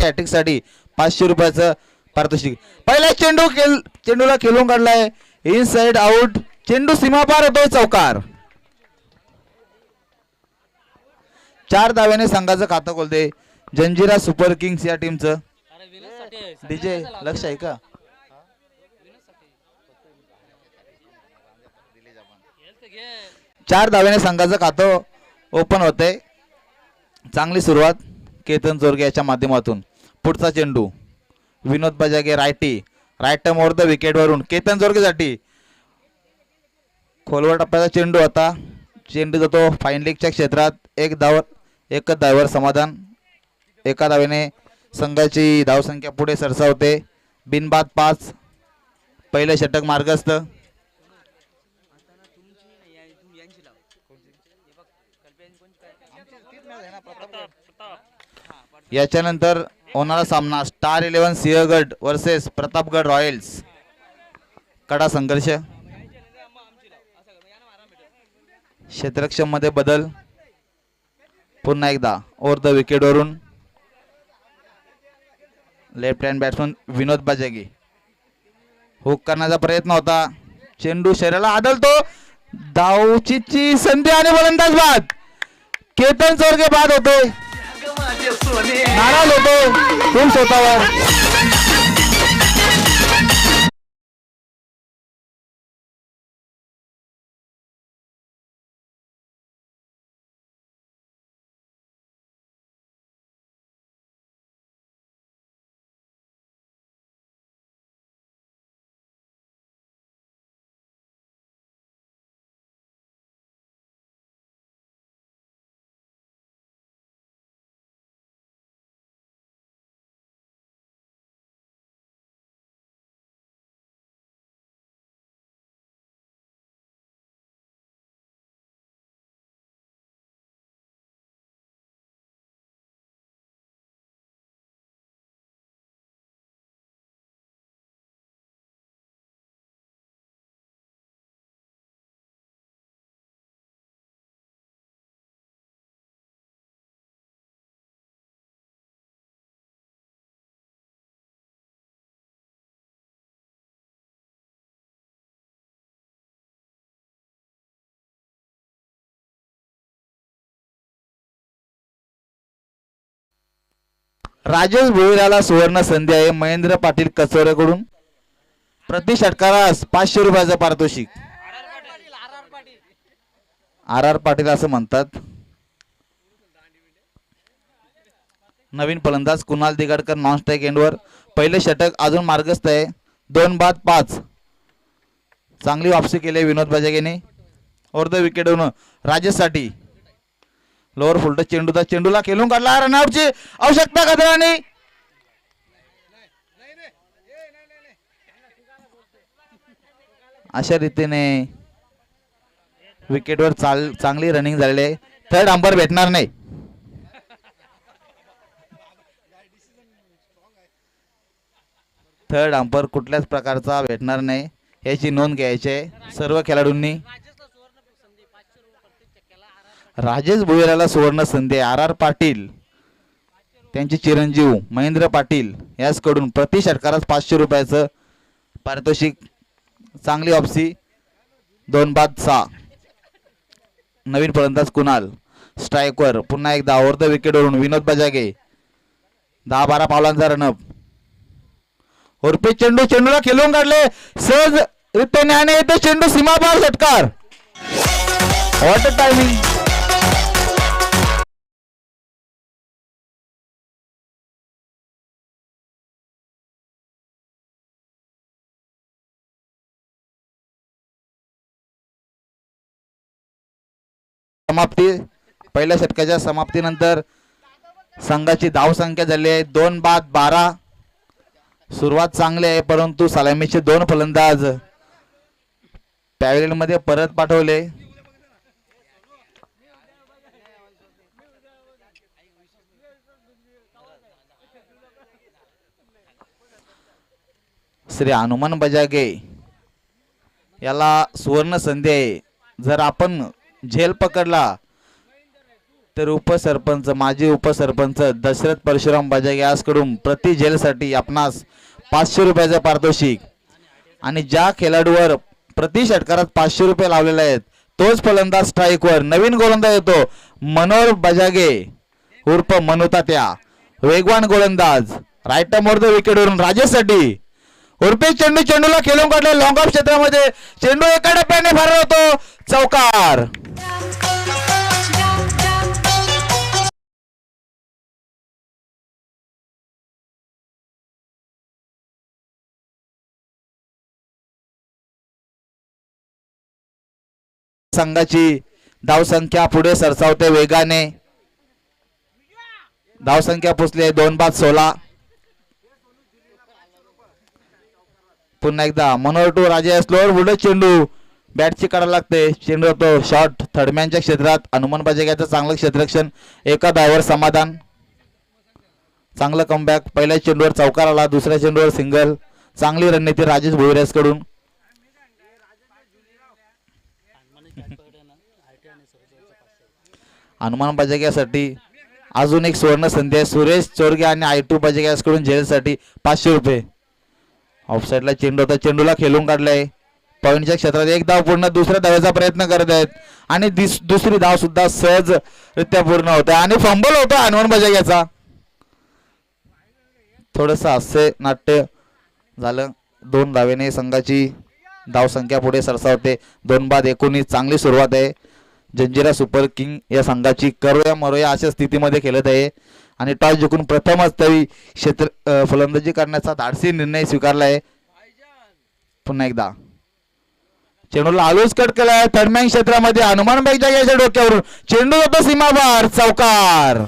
Hat trick साठी 500 रुपयाचं पारितोषिक. पहिला चेंडूला खेळून काढलाय इनसाइड आउट. चेंडू सीमापार होतोय चौकार. 4 धाव्याने संघाचं खातं खोलते जंजिरा सुपर किंग्स या टीमचं. डीजे लक्ष आहे का? 4 धाव्याने संघाचं खातं ओपन होतंय. चांगली सुरुवात केतन जोरगे याच्या माध्यमातून. पुढचा चेंडू विनोद Bajage right over the wicket वरून केतन जोरगेसाठी. खोलवर टप्प्याचा चेंडू होता. चेंडू जातो फाईन लेगच्या क्षेत्रात. एकच धावेवर समाधान. एका धावेने संघाची धावसंख्या पुढे सरसावते. बिनबाद 5. पहिले षटक मार्गस्थ. याच्यानंतर होणारा सामना star 11 Sinhagad versus Pratapgad Royals. कडा संघर्ष. क्षेत्ररक्षण मध्ये बदल. पुन्हा एकदा ओव्हर द विकेट वरून left hand batsman Vinod Bajagi. Hook करण्याचा प्रयत्न होता. चेंडू शरीराला आदळतो. धावचीची संधी आणि गोलंदाज बाद. केतन जोरगे बाद होतोय. नाराज होतो खूप स्वतःवर. राजेश भोईराला सुवर्ण संधी आहे महेंद्र पाटील कचोरेकडून. प्रति षटकारास 500 रुपयाचं पारितोषिक. आर पाटील असं म्हणतात. नवीन फलंदाज कुणाल दिगाडकर नॉन स्ट्राईक एंडवर. पहिले षटक अजून मार्गस्थ आहे. 2 बाद 5. चांगली वापसी केली विनोद बाजागेने. ओव्हर द विकेटवरून राजेशसाठी. लोअर फुलट चेंडूला खेळून काढला. रनआउटची आवश्यकता गद्राने. अशा रीतीने विकेटवर चांगली रनिंग झालेली आहे. थर्ड अंपायर भेटणार नाही. थर्ड अंपायर कुठल्याच प्रकारचा भेटणार नाही याची नोंद घ्यायची आहे सर्व खेळाडूंनी. राजेश भोईराला सुवर्ण संधी. आर पाटील त्यांचे चिरंजीव महेंद्र पाटील याचकडून प्रति षटकारास 500 रुपयाचं पारितोषिक. चांगली वापसी. 2 बाद 6. नवीन फलंदाज कुणाल स्ट्राईकवर. पुन्हा एकदा ओव्हर द विकेटवरून विनोद बजागे. 10-12 पावलांचा रनअप. उर्फी चेंडूला खेळून काढले सहज रित्याने आणि येतो चेंडू सीमापार षटकार. What a timing. समाप्ती. पहिल्या षटकाच्या समाप्तीनंतर संघाची धावसंख्या झाली आहे 2 बाद 12. सुरुवात चांगली आहे परंतु सलामीचे 2 फलंदाज पॅव्हेलियन मध्ये परत पाठवले. श्री हनुमान बजागे याला सुवर्ण संधी आहे. जर आपण झेल पकडला तर उपसरपंच माजी उपसरपंच दशरथ परशुराम बजागे यासकडून प्रति जेलसाठी आपणास 500 रुपयाचे पारितोषिक आणि ज्या खेळाडूवर प्रति षटकारात 500 रुपये लावलेले आहेत तोच फलंदाज स्ट्राईकवर नवीन गोलंदाज येतो मनोहर बजागे उर्फ मनुतात्या वेगवान गोलंदाज राईट मोर द विकेटवरून राजेशसाठी उर्फे चेंडूला खेळून काढले लॉंग ऑफ क्षेत्रामध्ये चेंडू एका टप्प्याने फार होतो चौकार. संघाची धावसंख्या पुढे सरसावते वेगाने. धावसंख्या पोचली 2-16. पुन्हा एकदा मनोहर टू राजे स्लोअर बुलट चेंडू बॅटची काढायला लागते. चेंडू होतो शॉट थर्डमॅनच्या क्षेत्रात. हनुमान बजाग्याचं चांगलं क्षेत्ररक्षण. एका धावावर समाधान. चांगलं कमबॅक. पहिल्या चेंडूवर चौकार आला. दुसऱ्या चेंडूवर सिंगल. चांगली रणनीती राजेश भोईरस कडून. हनुमान बजाग्यासाठी अजून एक सुवर्ण संधी आहे. सुरेश चोरगे आणि I2 बजाग्याकडून जेलसाठी 500 रुपये. ऑफसाईडला चेंडू होता. चेंडूला खेळून काढलाय. पॉईंटच्या क्षेत्रात एक धाव पूर्ण. दुसऱ्या धावेचा प्रयत्न करत आहेत आणि दुसरी धाव सुद्धा सहजरित्या पूर्ण होते आणि फंबल होता हनुमान बजाग्याचा. थोडस हास्य नाट्य झालं. 2 धावेने संघाची धावसंख्या पुढे सरसावते. 2-19. चांगली सुरुवात आहे. जंजिरा सुपर किंग या संघाची करोया मरोया अशा स्थितीमध्ये खेळत आहे आणि टॉस जिंकून प्रथमच तरी फलंदाजी करण्याचा धाडसी निर्णय स्वीकारला आहे. पुन्हा एकदा चेंडूला आलोच कट केलाय. थर्डमॅन क्षेत्रामध्ये हनुमान बजाग्याच्या डोक्यावरून चेंडू होतो सीमाबार चौकार.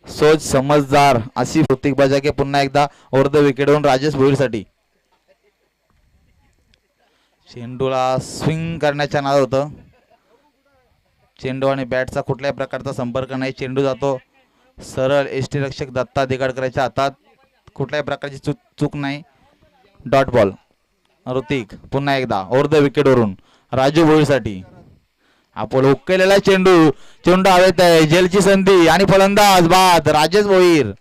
सोच समजदार अशी ऋतिक बजागे पुन्हा एकदा ओव्हर द विकेटवरून राजेश भोईरसाठी. चेंडूला स्विंग करण्याच्या नाद होतं. चेंडू आणि बॅटचा कुठल्याही प्रकारचा संपर्क नाही. चेंडू जातो सरळ यष्टीरक्षक दत्ता दिगाडकरच्या हातात. कुठल्याही प्रकारची चूक नाही. Dot ball. ऋतिक पुन्हा एकदा ओव्हर द विकेटवरून राजू भोईरसाठी. आपण उकलेला चेंडू हवेत आहे. जेलची संधी आणि फलंदाज बाद राजेश भोईर.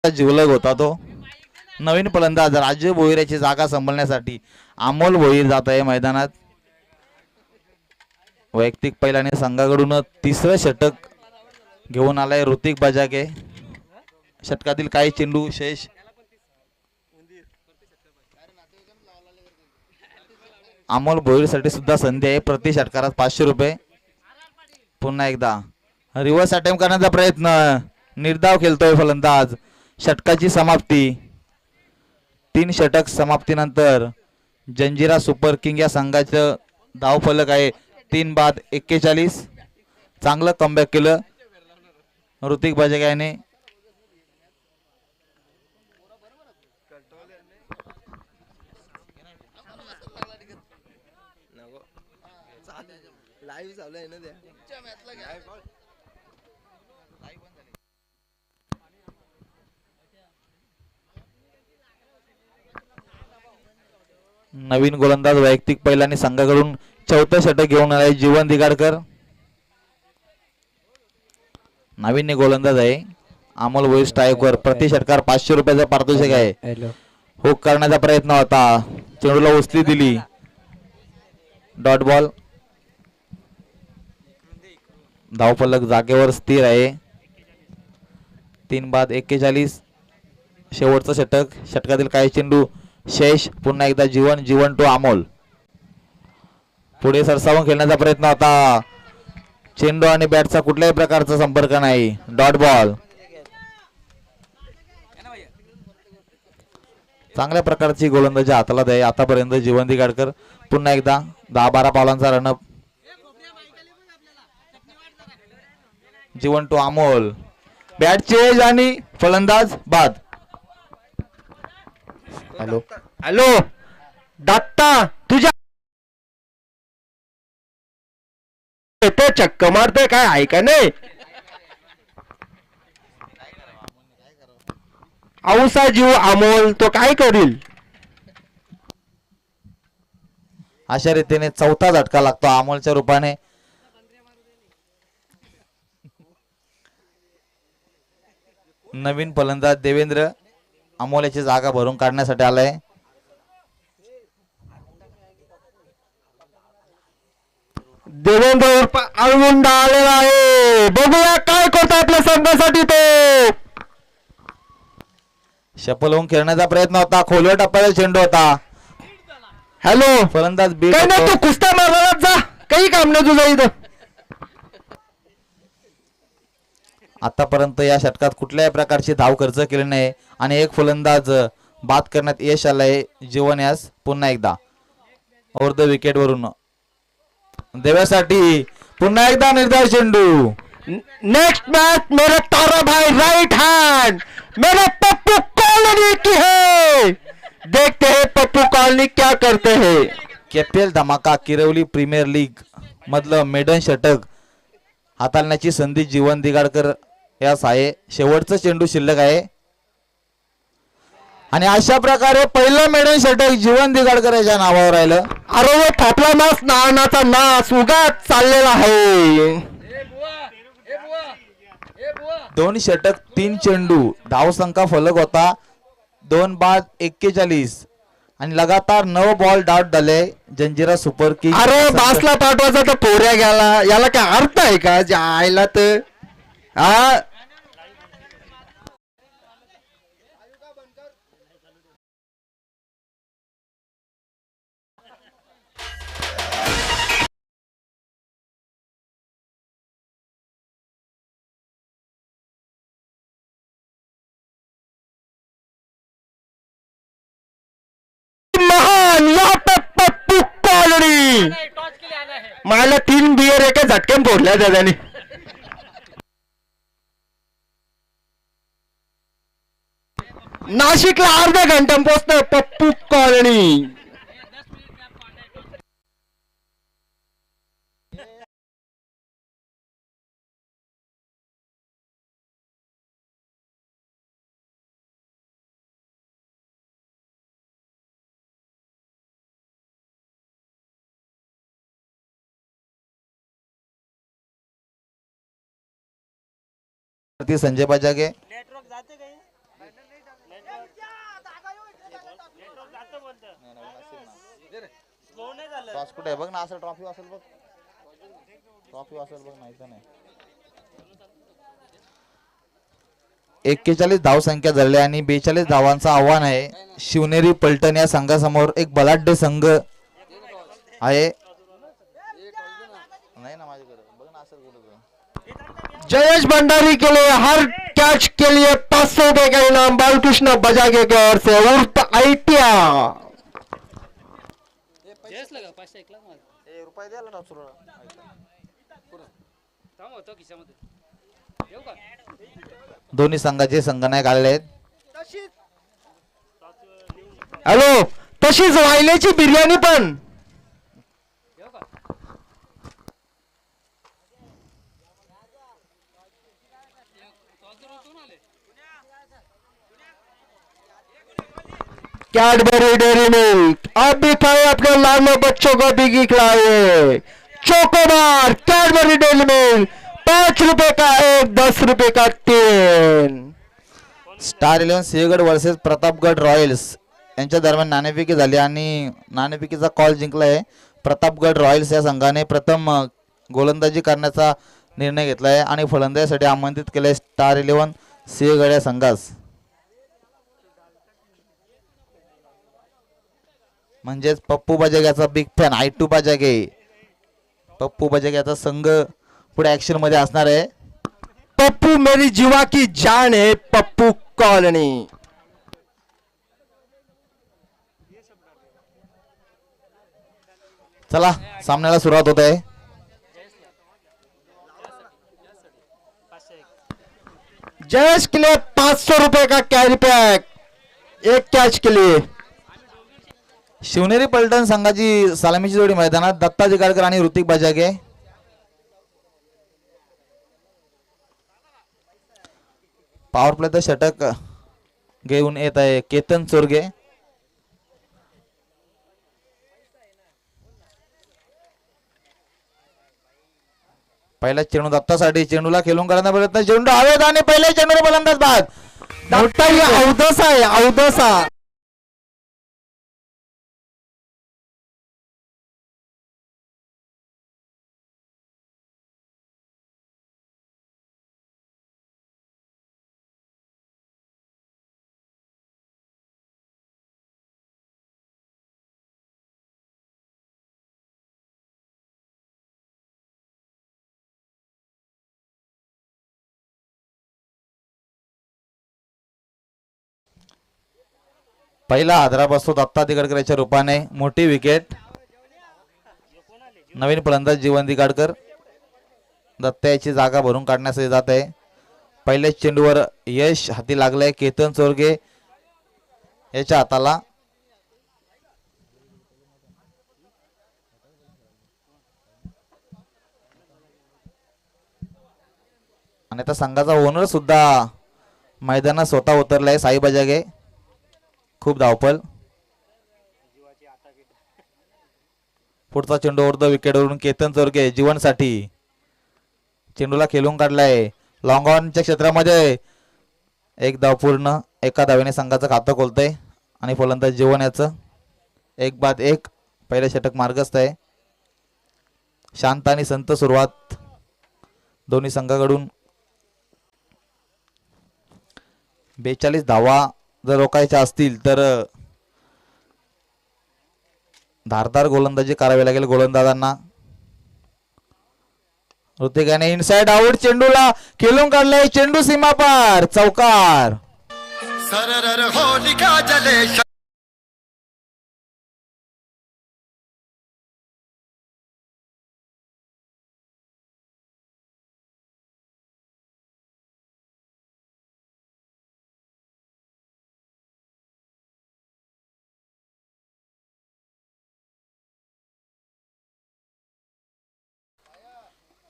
जिवलग होता तो. नवीन फलंदाज राजू भोईरची जागा संभाळण्यासाठी अमोल भोईर जात आहे मैदानात. वैयक्तिक पहिल्याने संघाकडून 3रं षटक घेऊन आलाय ऋतिक बजागे. षटकातील काही चेंडू शेष. अमोल भोईरसाठी सुद्धा संधी आहे. प्रति षटकारात 500 रुपये. पुन्हा एकदा रिव्हर्स अटेम्प्ट करण्याचा प्रयत्न. निर्धाव खेळतोय फलंदाज. षटकाची समाप्ती. 3 षटक समाप्तीनंतर जंजिरा सुपर किंग या संघाचं धाव फलक आहे 3-41. चांगलं कमबॅक केलं ऋतिक बजाग्याने. नवीन गोलंदाज वैयक्तिक पहिल्याने संघाकडून 4थं षटक घेऊन आलाय जीवन दिगाडकर. नवीन गोलंदाज आहे अमोल भोईर. स्ट्राईकवर प्रति षटकार 500 रुपयाचा पारितोषिक आहे. हुक करण्याचा प्रयत्न होता. चेंडूला उचली दिली. Dot ball. धावफलक जागेवर स्थिर आहे. 3-41. शेवटचं षटक. षटकातील काही चेंडू शेष. पुन्हा एकदा जीवन टू अमोल. पुढे सरसावून खेळण्याचा प्रयत्न होता. चेंडू आणि बॅटचा कुठल्याही प्रकारचा संपर्क नाही. Dot ball. चांगल्या प्रकारची गोलंदाजी हाताला द्याय आतापर्यंत जीवन दिगाडकर पुन्हा एकदा 10-12 पावलांचा run up. Jeevan to Amol bat change आणि फलंदाज बाद. हॅलो हॅलो दत्ता तुझ्या तो चक्क मारतोय काय आहे का नाही. औसा जीव अमोल तो काय करील. अशा रीतीने चौथा झटका लागतो अमोलच्या रूपाने. नवीन फलंदाज देवेंद्र अमोल याची जागा भरून काढण्यासाठी आलाय. देवेंद्र उर्फ अळमुंडा आलेला आहे. बघूया काय करतो आपल्या संघासाठी तो. शफल होऊन खेळण्याचा प्रयत्न होता. खोलवर टप्प्याचा चेंडू होता. हॅलो फलंदाज बी काय नाही तू कुस्त्या मारला जा काही काम नाही तुझं इथं. आतापर्यंत या षटकात कुठल्याही प्रकारची धाव खर्च केली नाही आणि एक फलंदाज बाद करण्यात यश आलंय जीवन यास पुन्हा एकदा ओव्हर द विकेट वरून देवासाठी पुन्हा एकदा निर्धार चेंडू. नेक्स्ट मैच मेरे तारा भाई राइट हैंड मेरे पप्पू कॉलोनी की है. देखते हैं पप्पू कॉलोनी क्या करते हैं. केपीएल धमाका किरवली प्रीमियर लीग मधलं मेडन षटक हाताळण्याची संधी जीवन दिगाडकर यास आहे. शेवटचं चेंडू शिल्लक आहे आणि अशा प्रकारे पहिलं मेडन षटक जीवन दिगाडकर याच्या नावावर राहिलं. अरे वो थापला नास नानाचा नास उगाच चाललेला आहे. 2 षटक 3 चेंडू धावसंख्या फलक होता 2 बाद 41 आणि लगातार 9 बॉल डाऊट झाले जंजिरा सुपर किंग. अरे बासला पाठवायचा तर पोऱ्या गेला याला काय अर्थ आहे का जे आयला तर हा. महान यहाँ पे पप्पू कॉलोनी मला 3 बियर एका झटक्यान फोडल्या त्याने. नाशिकला अर्ध्या घंट्यात पोहोचतोय पप्पू कॉलोनी. संजय बाजागे कुठे बघ ना असं ट्रॉफी असेल बघ. ट्रॉफी असेल बघ नाही तर नाही. 41 धावसंख्या झाली आणि 42 धावांचं आव्हान आहे. शिवनेरी पलटण या संघासमोर एक बलाढ्य संघ आहे. नाही ना माझ्याकडे बघ ना असेल कुठे. जयेश भंडारी के लिए हर कैच के लिए 500 रुपए का इनाम बालकृष्ण बजागे की ओर से उर्फ आईटिया. दोन्ही संघाचे संघनायक आलेले आहेत. हॅलो तशीच वायल्याची बिर्याणी पण. कैडबरी डेयरी मिल्क अब भी खाए अपने लाडले बच्चों को भी खिलाए. चोकोबार कैडबरी डेयरी मिल्क 5 रुपए का 1 10 रुपए का 3. Star 11 Sinhagad versus Pratapgad Royals यांच्या दरम्यान नाणेफेकी झाली आणि नाणेफेकीचा कॉल जिंकलाय. प्रतापगड रॉयल्स या संघाने प्रथम गोलंदाजी करण्याचा निर्णय घेतलाय आणि फलंदाजीसाठी आमंत्रित केले स्टार 11 सिंहगड या संघास. म्हणजेच पप्पू बजाग्याचा big fan I2 Bajage. Pappu बजाग्याचा संघ पुढे ऍक्शन मध्ये असणार आहे. पप्पू मेरी जीवा की जान है पप्पू कॉलोनी. चला सामन्याला सुरुवात होत आहे. जयेश के लिए 500 रुपए का कैरी पैक, एक कैच के लिए. शिवनेरी पलटण संघाची सलामीची जोडी मैदानात दत्ता जिगाडकर आणि ऋतिक बजागे. पॉवर प्लेचं षटक घेऊन येत आहे केतन चोरगे. पहिला चेंडू दत्तासाठी, चेंडूला खेळून करण्याचा प्रयत्न, चेंडू हवेत आणि पहिल्या चेंडूला फलंदाज बाद. मोठा ही अवदसा आहे, अवदसा. पहिला हादरा बसतो दत्ता दिगडकरच्या रूपाने. मोठी विकेट. नवीन फलंदाज जीवन दिगाडकर. दत्ता याची जागा भरून काढण्यासाठी जात आहे. पहिल्याच चेंडूवर यश हाती लागलंय केतन चोरगे याच्या हाताला. आणि आता संघाचा ओनर सुद्धा मैदानात स्वतः उतरलाय साई बजागे. खूप धावपल. पुढचा चेंडू अर्ध विकेटवरून केतन चोरगे जीवनसाठी. चेंडूला खेळून काढलाय लॉंग ऑनच्या क्षेत्रामध्ये. एक धाव पूर्ण. एका धावेने संघाचं खातं खोलतंय आणि फलंदाज जीवन याचं 1-1. पहिलं षटक मार्गस्थ आहे. शांत आणि संत सुरुवात दोन्ही संघाकडून. 42 धावा जर रोखायच्या असतील तर धारदार गोलंदाजी करावी लागेल गोलंदाजांना. ऋतिकाने इनसाइड आउट, चेंडूला खेळून काढलाय, चेंडू सीमा पार, चौकार. सरर होलिका जले.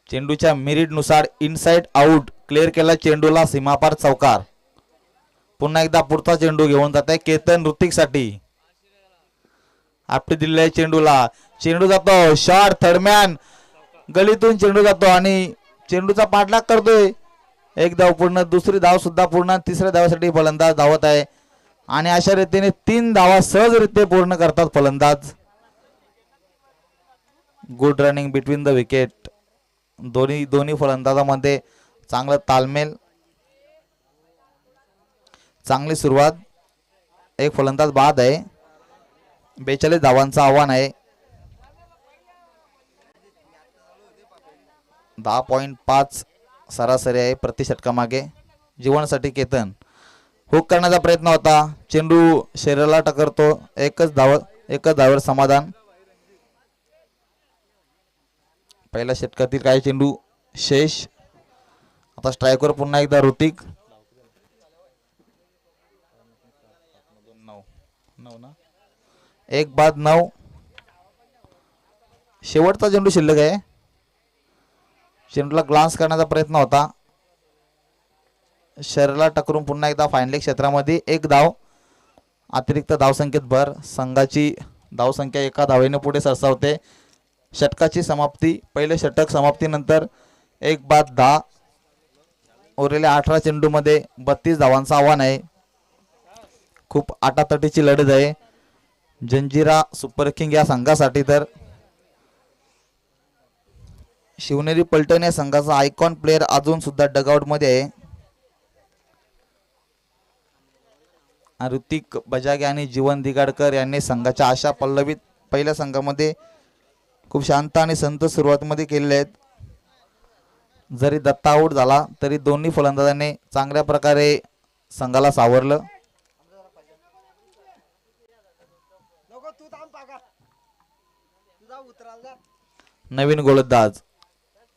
चेंडूच्या मेरिटनुसार इनसाइड आउट क्लिअर केला, चेंडूला सीमापार, चौकार. पुन्हा एकदा पुढचा चेंडू घेऊन जात आहे केतन ऋतिकसाठी. आपटे दिलेल्या चेंडूला, चेंडू जातो शॉट, थर्डमॅन गलीतून चेंडू जातो आणि चेंडूचा पाठलाग करतोय. एक धाव पूर्ण, दुसरी धाव सुद्धा पूर्ण, तिसऱ्या धावासाठी फलंदाज धावत आहे आणि अशा रीतीने 3 धावा सहजरित्या पूर्ण करतात फलंदाज. Good running between the wicket. दोन्ही फलंदाजामध्ये चांगलं तालमेल, चांगली सुरुवात. एक फलंदाज बाद आहे. 42 धावांचं आव्हान आहे. 10.5 सरासरी आहे प्रति षटकामागे. जीवनसाठी केतन हुक करण्याचा प्रयत्न होता, चेंडू शरीराला टकरतो. एकच धावेवर समाधान. पहिल्या षटकातील काही चेंडू शेष. आता स्ट्रायकवर पुन्हा एकदा ऋतिक. 1-9. शेवटचा चेंडू शिल्लक आहे. चेंडूला ग्लान्स करण्याचा प्रयत्न होता, शरीराला टकरून पुन्हा एकदा फायनल क्षेत्रामध्ये. एक धाव, अतिरिक्त धावसंख्येत भर. संघाची धावसंख्या एका धावेने पुढे सरसावते. षटकाची समाप्ती. पहिले षटक समाप्तीनंतर 1-10. उरलेल्या 18 चेंडूमध्ये 32 धावांचं आव्हान आहे. खूप आटातटीची लढत आहे जंजिरा सुपर किंग या संघासाठी. तर शिवनेरी पलटण या संघाचा आयकॉन प्लेअर अजून सुद्धा डगआउट मध्ये आहे. ऋतिक बजागे आणि जीवन दिगाडकर यांनी संघाच्या आशा पल्लवीत पहिल्या संघामध्ये खूप शांत आणि संत सुरुवातीमध्ये केलेले आहेत. जरी दत्ता आऊट झाला तरी दोन्ही फलंदाजांनी चांगल्या प्रकारे संघाला सावरलं. तू थांब पाका, तुझा उतराला नवीन गोलंदाज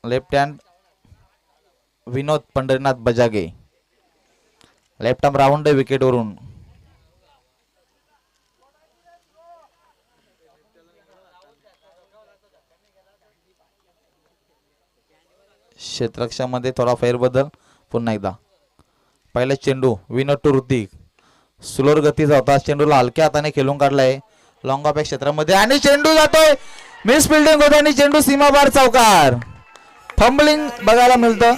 left hand Vinod Pandharinath Bajage. Left arm round विकेटवरून. क्षेत्ररक्षामध्ये थोडा फेरबदल. पुन्हा एकदा पहिला चेंडू विनोद टू ऋतिक. स्लोर गतीचा होता. चेंडूला हलक्या हाताने खेळून काढलाय लॉंग ऑफ क्षेत्रामध्ये आणि चेंडू जातोय. मिस फिल्डिंग होत आणि चेंडू सीमाबार चौकार. फंबलिंग बघायला मिळतं.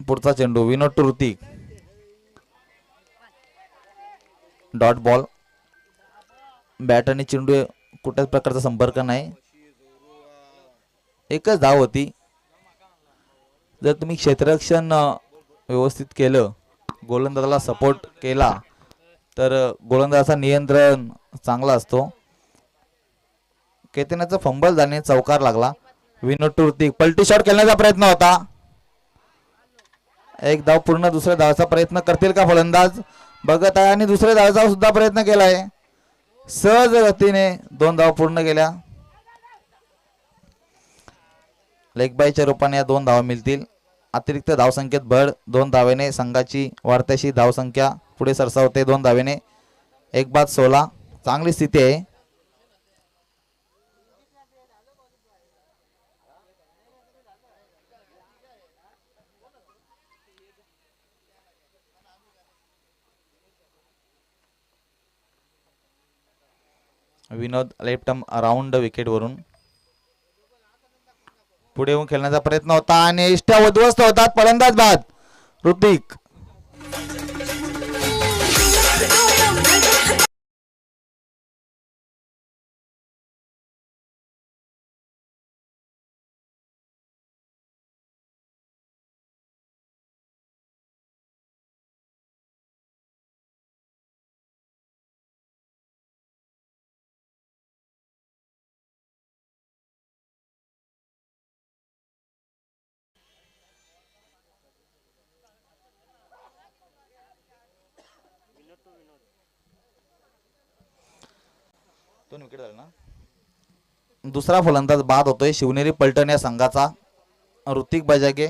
पुढचा चेंडू Vinod to Hrithik. Dot ball. Bat आणि चेंडू कुठल्याच प्रकारचा संपर्क नाही. एकच धाव होती. जर तुम्ही क्षेत्ररक्षण व्यवस्थित केलं, गोलंदाजाला सपोर्ट केला तर गोलंदाजाचा नियंत्रण चांगला असतो. केतनाचा फंबल झाल्याने चौकार लागला. विनोद टू ऋतिक. पलटी शॉट खेळण्याचा प्रयत्न होता. एक धाव पूर्ण. दुसऱ्या धावाचा प्रयत्न करतील का फलंदाज बघत आहे आणि दुसऱ्या धावाचा सुद्धा प्रयत्न केलाय. सहज गतीने 2 धावा पूर्ण केल्या. लेग बायच्या रूपाने या 2 धावा मिळतील. अतिरिक्त धावसंख्येत भर. 2 धावेने संघाची वाढत्याशी धावसंख्या पुढे सरसावते. 2 धावेने 1-16. चांगली स्थिती आहे. विनोद लेफ्ट आर्म राऊंड विकेट वरून पुढे येऊन खेळण्याचा प्रयत्न होता आणि इष्ट्या उद्ध्वस्त होतात. फलंदाज बाद ऋतिक. दुसरा फलंदाज बाद होतोय शिवनेरी पलटण या संघाचा ऋतिक बजागे.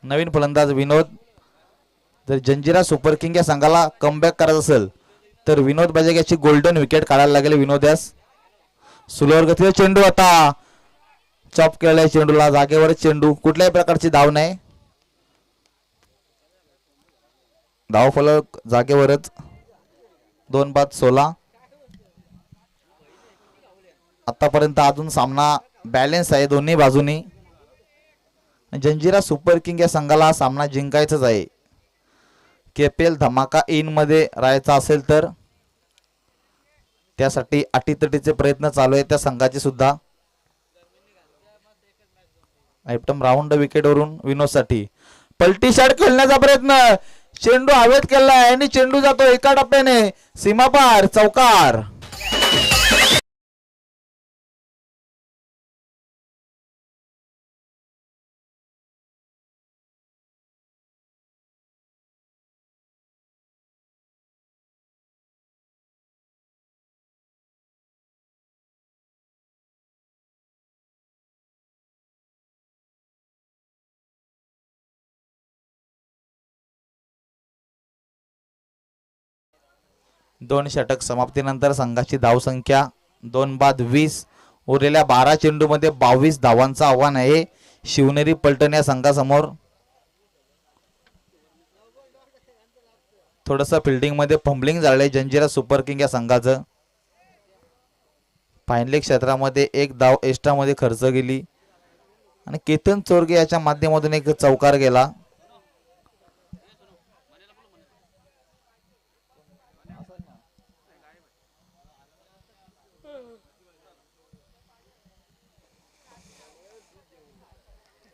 नवीन फलंदाज विनोद. जर जंजिरा सुपर किंग या संघाला कमबॅक करायचं असेल तर विनोद बजागे याची गोल्डन विकेट काढायला लागेल. विनोद यास सुलोर गतीचा चेंडू आता चॉप केलाय चेंडूला. जागेवरच चेंडू. कुठल्याही प्रकारची धाव नाही. धाव फलक जागेवरच. 2-16. आतापर्यंत अजून सामना बॅलेन्स आहे दोन्ही बाजूनी. जंजिरा सुपर किंग या संघाला हा सामना जिंकायचाच आहे. केपीएल धमाका इन मध्ये राहायचा असेल तर त्यासाठी अटीतटीचे प्रयत्न चालू आहे त्या संघाचे सुद्धा. लेफ्ट राऊंड विकेट वरून विनोदसाठी पलटी शॉट खेळण्याचा प्रयत्न. चेंडू हवेत केलाय आणि चेंडू जातो एका टप्प्याने सीमापार चौकार. दोन षटक समाप्तीनंतर संघाची धावसंख्या 2-20. उरलेल्या 12 चेंडूमध्ये 22 धावांचं आव्हान आहे शिवनेरी पलटण या संघासमोर. थोडस फिल्डिंग मध्ये फंबलिंग झालंय जंजिरा सुपर किंग या संघाचं. फायनली क्षेत्रामध्ये 1 धाव एक्स्ट्रा मध्ये खर्च गेली आणि केतन चोरगे याच्या माध्यमातून एक चौकार गेला.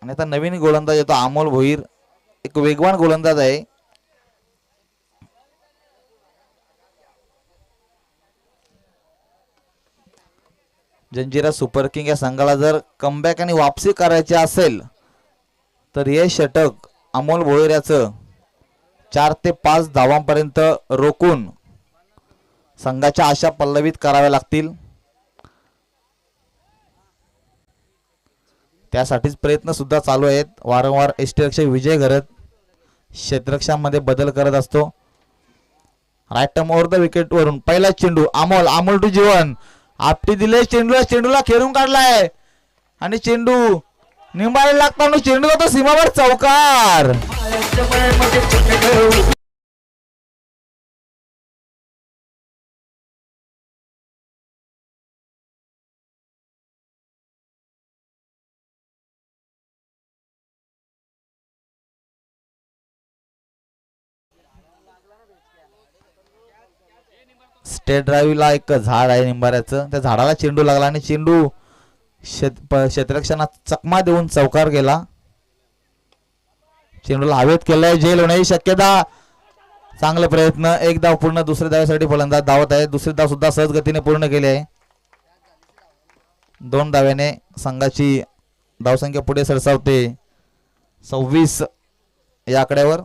आणि आता नवीन गोलंदाज येतो अमोल भोईर, एक वेगवान गोलंदाज आहे. जंजिरा सुपर किंग या संघाला जर कमबॅक आणि वापसी करायची असेल तर हे षटक अमोल भोईर याचं 4 ते 5 धावांपर्यंत रोखून संघाच्या आशा पल्लवित कराव्या लागतील. त्यासाठीच प्रयत्न सुद्धा चालू आहेत. वारंवार यष्टिरक्षक विजय घरत क्षेत्ररक्षामध्ये बदल करत असतो. Right arm over the wicket वरून पहिला चेंडू अमोल टू जीवन आपटी दिले चेंडूला खेळून काढलाय आणि चेंडू निंबाळी लागताना चेंडू होतो सीमावर चौकार. स्टेट ड्राईव्हला एक झाड आहे निंबाऱ्याचं, त्या झाडाला चेंडू लागला आणि चेंडू क्षेत्ररक्षणात चकमा देऊन चौकार गेला. चेंडूला हवेत केलाय, जेल होण्याची शक्यता. चांगले प्रयत्न, एक धाव पूर्ण. दुसऱ्या धावेसाठी फलंदाज धावत आहे. दुसरी धाव सुद्धा सहज गतीने पूर्ण केली आहे. 2 धाव्याने संघाची धावसंख्या पुढे सरसावते 26 या आकड्यावर.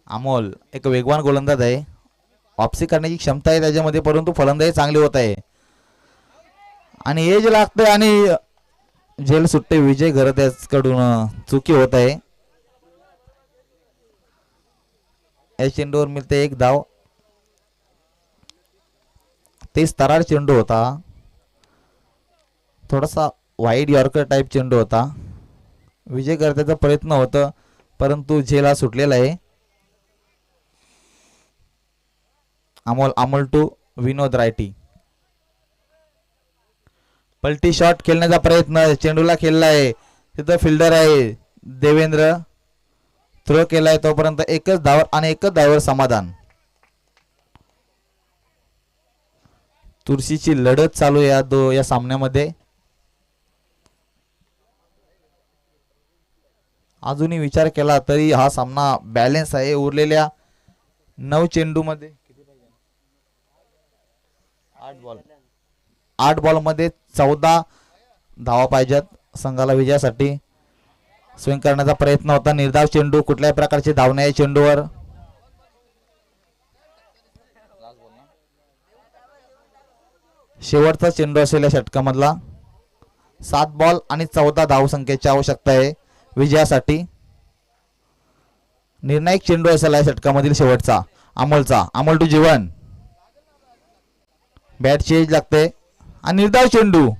अमोल एक वेगवान गोलंदाज आहे, वापसी करण्याची क्षमता आहे त्याच्यामध्ये, परंतु फलंदाजी चांगली होत आहे आणि एज लागते आणि जेल सुट्टे विजय घरत याकडून चुकी होत आहे. या चेंडूवर मिळते 1 धाव. तेच तरार चेंडू होता, थोडासा वाईड यॉर्कर टाइप चेंडू होता. विजय करण्याचा प्रयत्न होता परंतु झेल हा सुटलेला आहे. अमोल टू विनोद रायटी. पलटी शॉट खेळण्याचा प्रयत्न, चेंडूला खेळलाय, तिथं फिल्डर आहे देवेंद्र, थ्रो केलाय तोपर्यंत एकच धाव आणि एकच धावेवर समाधान. तुळशीची लढत चालू या सामन्यामध्ये. अजूनही विचार केला तरी हा सामना बॅलन्स आहे. उरलेल्या 9 चेंडू मध्ये 8 बॉल मध्ये 14 धावा पाहिजेत संघाला विजयासाठी. स्विंग करण्याचा प्रयत्न होता, निर्धाव चेंडू, कुठल्याही प्रकारची धाव नाही चेंडूवर. शेवटचा चेंडू असेल या षटकामधला. 7 बॉल आणि 14 धावसंख्येची आवश्यकता आहे विजयासाठी. निर्णायक चेंडू असेल या षटकामधील शेवटचा Amol to Jeevan. Bat change लागते आणि निर्धाव चेंडू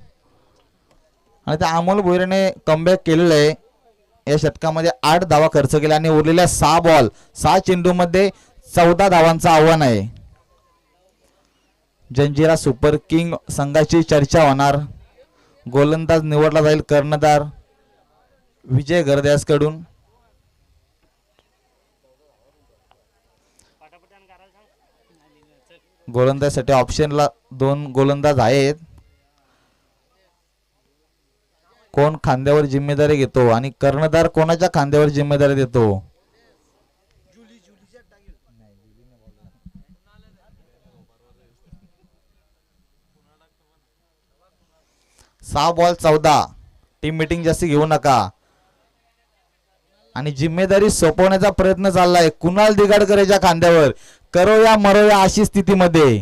आणि त्या अमोल भोईरने कमबॅक केलेलं आहे. या षटकामध्ये 8 धावा खर्च केल्या आणि उरलेल्या 6 बॉल 6 चेंडू मध्ये 14 धावांचं आव्हान आहे. जंजिरा सुपर किंग संघाची चर्चा होणार. गोलंदाज निवडला जाईल कर्णधार विजय गरद्यास कडून. गोलंदाजीसाठी ऑप्शनला 2 गोलंदाज आहेत. कोण खांद्यावर जिम्मेदारी घेतो आणि कर्णधार कोणाच्या खांद्यावर जिम्मेदारी देतो. 6 बॉल 14. टीम मीटिंग जास्ती घेऊ नका आणि जिम्मेदारी सोपवण्याचा प्रयत्न चाललाय कुणाल दिगाडकरच्या खांद्यावर. करो या मरो या अशी स्थितीमध्ये.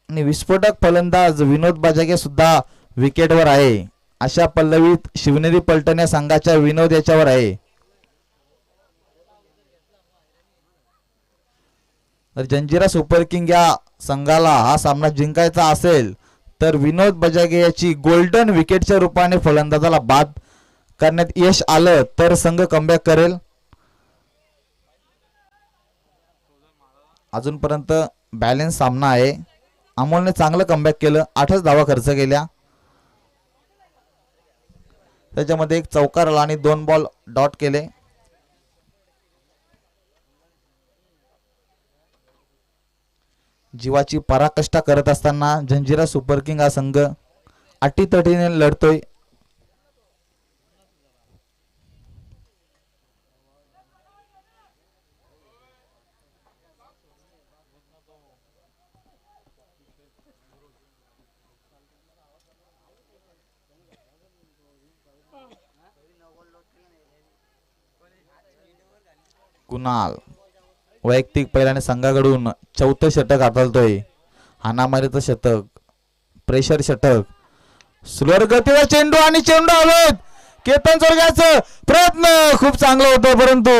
आणि विस्फोटक फलंदाज विनोद बाजागे सुद्धा विकेटवर आहे. अशा पल्लवीत शिवनेरी पलटण या संघाच्या विनोद याच्यावर आहे. तर जंजिरा सुपर किंग या संघाला हा सामना जिंकायचा असेल तर विनोद बजागे याची गोल्डन विकेटच्या रूपाने फलंदाजाला बाद करण्यात यश आलं तर संघ कमबॅक करेल. अजूनपर्यंत बॅलन्स सामना आहे. अमोलने चांगलं कमबॅक केलं, 8च धावा खर्च केल्या. त्याच्यामध्ये एक चौकार आला आणि 2 बॉल डॉट केले. जीवाची पराकाष्ठा करत असताना जंजिरा सुपर किंग हा संघ अटीतटीने लढतोय. कुणाल वैयक्तिक पहिल्याने संघाकडून चौथं षटक हाताळतोय. हाणामारीचं षटक, प्रेशर षटक, स्लोअर गतीवर चेंडू आणि चेंडू हवेत. केतन जोरग्याचं प्रयत्न खूप चांगला होता परंतु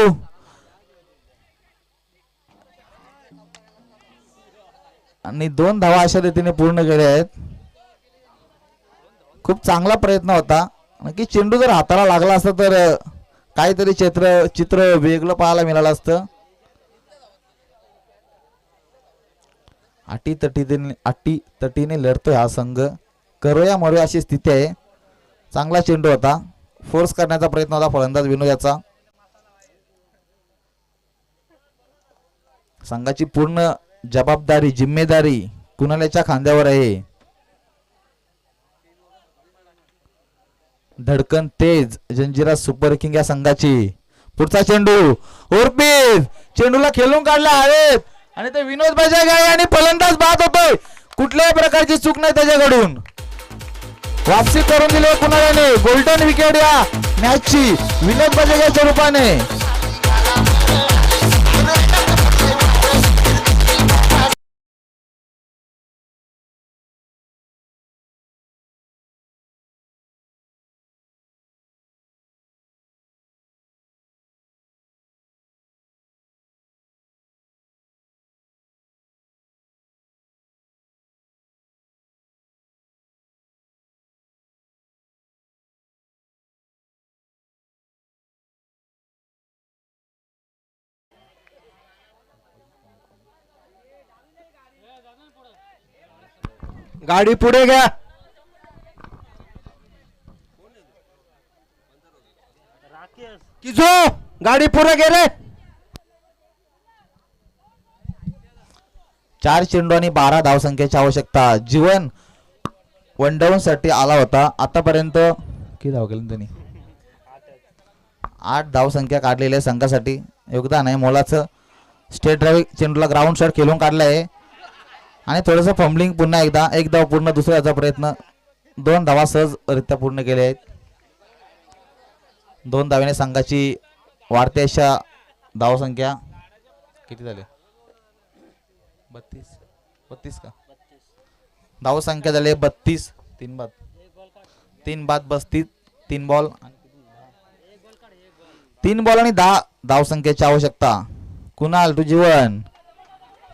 आणि 2 धावा अशा रीतीने पूर्ण केल्या आहेत. खूप चांगला प्रयत्न होता. नक्की चेंडू जर हाताला लागला असता तर काहीतरी चित्र वेगळं पाहायला मिळालं असतं. अटीतटीने लढतोय हा संघ. करूया मरूया अशी स्थिती आहे. चांगला चेंडू होता. फोर्स करण्याचा प्रयत्न होता फलंदाज विनोद याचा. संघाची पूर्ण जबाबदारी जिम्मेदारी कुणाल्याच्या खांद्यावर आहे. धडकन तेज जंजिरा सुपर किंग या संघाची. पुढचा चेंडू उर्पीत चेंडूला खेळून काढला हवेत आणि ते विनोद बजागाय आणि फलंदाज बाद होतोय. कुठल्याही प्रकारची चूक नाही त्याच्याकडून. वापसी करून दिली कुणाल्याने. गोल्डन विकेट या मॅचची विनोद बजागायच्या रूपाने. गाडी पुढे घ्या. किजो गाडी पुढे घे रे. 4 चेंडू आणि 12 धावसंख्येची आवश्यकता. जीवन वनडाऊन साठी आला होता. आतापर्यंत किती धाव केले त्यांनी? 8 धावसंख्या काढलेल्या संघासाठी योगदान आहे मोलाचं. स्टेट ड्राईव्ह चेंडूला ग्राउंड शॉट खेळून काढला आहे आणि थोडंसं फंबलिंग. पुन्हा एकदा 1 धाव पूर्ण. दुसऱ्याचा प्रयत्न. 2 धावा सहजरित्या पूर्ण केल्या आहेत. 2 धावेने संघाची वाढते अशा धावसंख्या किती झाले? 32 का? धावसंख्या झाली 32. 3 बाद 32. 3 बॉल 3 आणि 10 धावसंख्येची आवश्यकता. कुणाल तू जीवन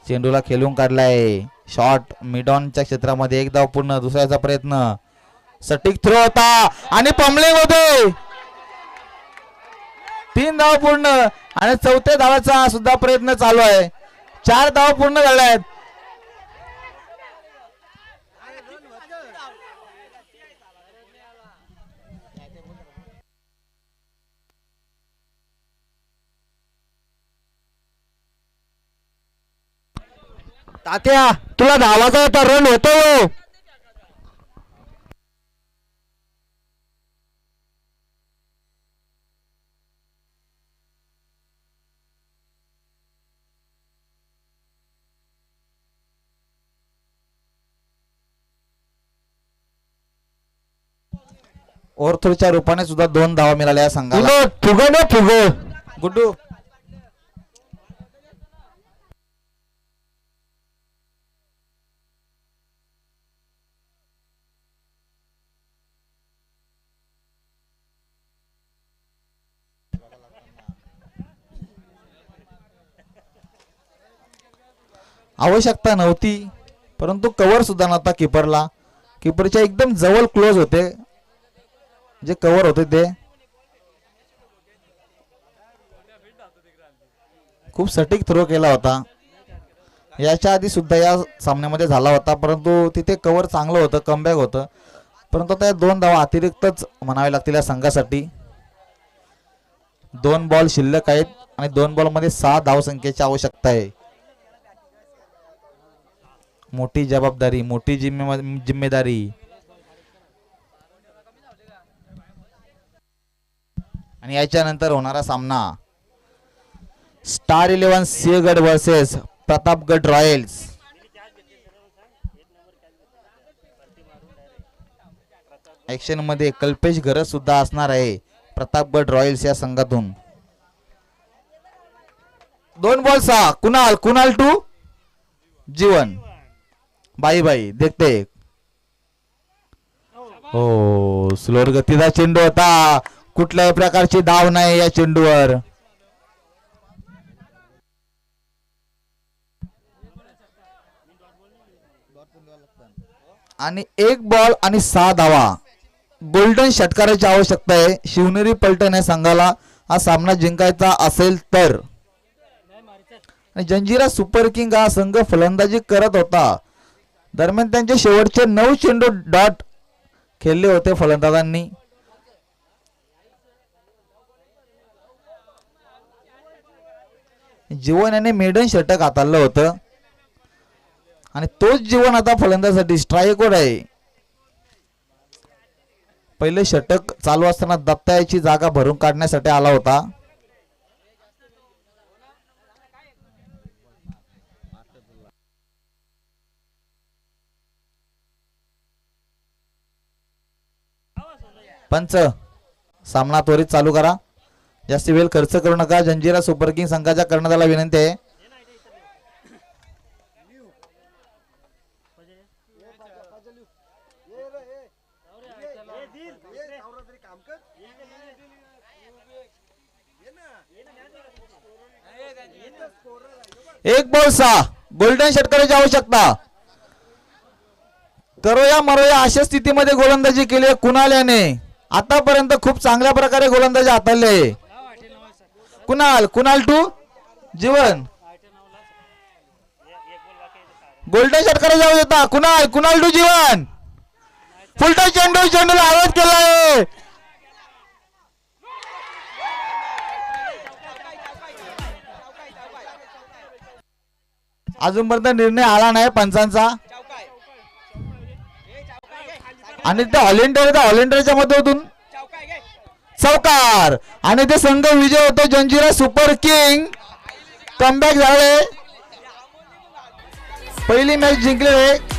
चेंडूला खेळून काढलाय. शॉट मिडॉनच्या क्षेत्रामध्ये 1 धाव पूर्ण. दुसऱ्याचा प्रयत्न. सटीक थ्रो होता आणि पंबलिंग होते. 3 धाव पूर्ण आणि 4थ्या धावाचा सुद्धा प्रयत्न चालू आहे. 4 धाव पूर्ण झाल्या आहेत. तात्या तुला धावाचा होता. रन होतो. ओव्हरथ्रोच्या रूपाने सुद्धा 2 धावा मिळाल्या या संघाला. फुग गुड्डू आवश्यकता नव्हती परंतु कव्हर सुद्धा नव्हता कीपरला. कीपरच्या एकदम जवळ क्लोज होते जे कव्हर होते ते. खूप सटीक थ्रो केला होता. याच्या आधी सुद्धा या सामन्यामध्ये झाला होता परंतु तिथे कव्हर चांगलं होतं. कमबॅक होतं परंतु त्या 2 धावा अतिरिक्तच म्हणावे लागतील या संघासाठी. 2 बॉल शिल्लक आहेत आणि 2 बॉल मध्ये 6 धावसंख्येची आवश्यकता आहे. मोठी जबाबदारी, मोठी जिम्मेदारी. आणि याच्यानंतर होणारा सामना star 11 Sinhagad versus Pratapgad Royals. Action मध्ये कल्पेश गरज सुद्धा असणार आहे प्रतापगड रॉयल्स या संघातून. 2 बॉल 6. कुणाल टू जीवन. बाई देखते. हो, स्लोअर गतीचा चेंडू होता. कुठल्याही प्रकारची धाव नाही या चेंडूवर. आणि 1 बॉल आणि 6 धावा. गोल्डन षटकाराची आवश्यकता आहे शिवनेरी पलटण या संघाला हा सामना जिंकायचा असेल तर. जंजिरा सुपर किंग हा संघ फलंदाजी करत होता. दरम्यान त्यांचे शेवटचे 9 चेंडू डॉट खेळले होते फलंदाजांनी. जीवन याने मेडन षटक हाताळलं होतं आणि तोच जीवन आता फलंदाजासाठी स्ट्राईकवर आहे. पहिले षटक चालू असताना दत्ता याची जागा भरून काढण्यासाठी आला होता. पंच, सामना त्वरित चालू करा. जास्त वेळ खर्च करू नका. जंजिरा सुपर किंग संघाच्या कर्णधाराला विनंती आहे. एक बॉल 6. गोल्डन षटकाराची आवश्यकता. करोया मरोया अशा स्थितीमध्ये गोलंदाजी केली कुणाल याने. आतापर्यंत खूप चांगल्या प्रकारे गोलंदाजी हाताळली आहे. कुणाल टू जीवन. गोल्डन षटकाराची आवश्यकता. कुणाल टू जीवन. फुलटॉस चेंडूला आवाज केला आहे. अजूनपर्यंत निर्णय आला नाही पंचांचा. आणि ते ऑलिंडरच्या मधून चौकार आणि ते संघ विजय होतो. जंजिरा सुपर किंग कमबॅक झाले. पहिली मॅच जिंकले.